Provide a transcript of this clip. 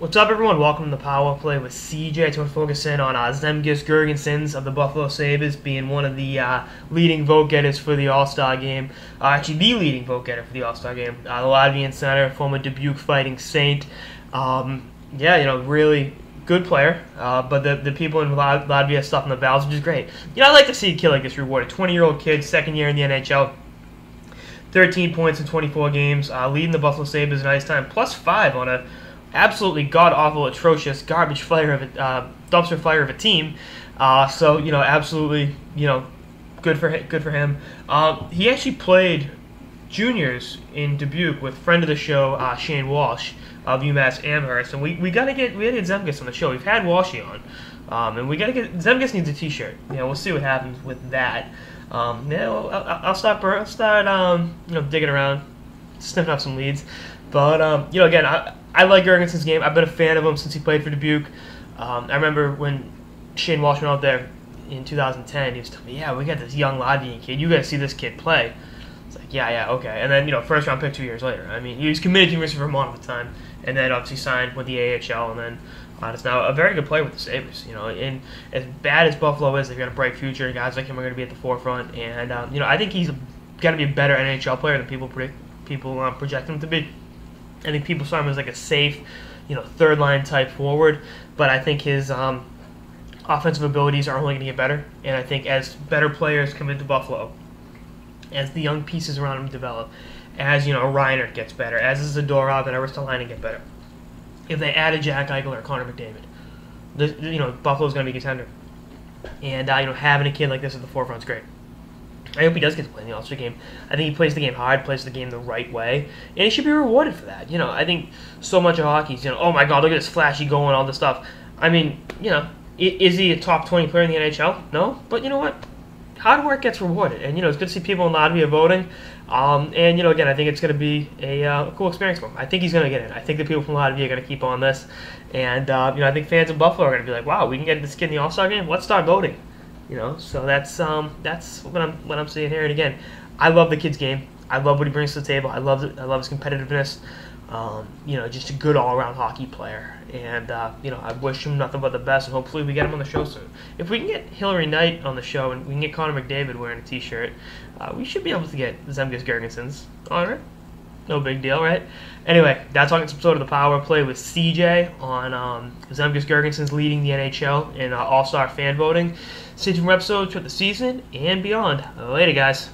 What's up, everyone? Welcome to the Power Play with CJ. Today we're focusing on Zemgus Girgensons of the Buffalo Sabres being one of the leading vote getters for the All-Star game. Actually, the leading vote getter for the All-Star game. The Latvian center, former Dubuque Fighting Saint. Really good player. But the people in Latvia stuff in the ballots, which is great. I like to see a kid like this rewarded. 20-year-old kid, second year in the NHL. 13 points in 24 games, leading the Buffalo Sabres in ice time, +5 on a absolutely god-awful, atrocious, garbage fire of a dumpster fire of a team. Absolutely, good for him. He actually played juniors in Dubuque with friend of the show, Shane Walsh of UMass Amherst, and we gotta get Zemgus on the show. We've had Walshy on, and we gotta get Zemgus needs a T-shirt. We'll see what happens with that. I'll start digging around, sniffing up some leads. But again, I like Girgensons' game. I've been a fan of him since he played for Dubuque. I remember when Shane Walsh went out there in 2010. He was telling me, "Yeah, we got this young Latvian kid. You got to see this kid play." It's like, yeah, okay. And then first round pick 2 years later. I mean, he was committed to University of Vermont at the time, and then obviously signed with the AHL, and then is now a very good player with the Sabres. And as bad as Buffalo is, they've got a bright future. Guys like him are going to be at the forefront, and I think he's got to be a better NHL player than people project him to be. I think people saw him as like a safe, third line type forward, but I think his offensive abilities are only going to get better. And I think as better players come into Buffalo, as the young pieces around him develop, as Reiner gets better, as Zadorov and Aristolainen get better, if they add a Jack Eichel or Connor McDavid, Buffalo's going to be a contender. And having a kid like this at the forefront is great. I hope he does get to play in the All-Star game. I think he plays the game hard, plays the game the right way, and he should be rewarded for that. I think so much of hockey is, oh my God, look at this flashy goal and all this stuff. I mean, is he a top 20 player in the NHL? No, but you know what? Hard work gets rewarded, and it's good to see people in Latvia voting. Again, I think it's going to be a cool experience for him. I think he's going to get in. I think the people from Latvia are going to keep on this, and I think fans of Buffalo are going to be like, wow, we can get this kid in the All-Star game. Let's start voting. So that's what I'm seeing here. And again, I love the kid's game. I love what he brings to the table. I love his competitiveness. Just a good all-around hockey player. And I wish him nothing but the best. And hopefully we get him on the show soon. If we can get Hillary Knight on the show and we can get Connor McDavid wearing a T-shirt, we should be able to get Zemgus Girgensons. All right, no big deal, right? Anyway, that's all this episode of the Power Play with CJ on Zemgus Girgensons leading the NHL in All-Star fan voting. Stay tuned for episodes throughout the season and beyond. Later, guys.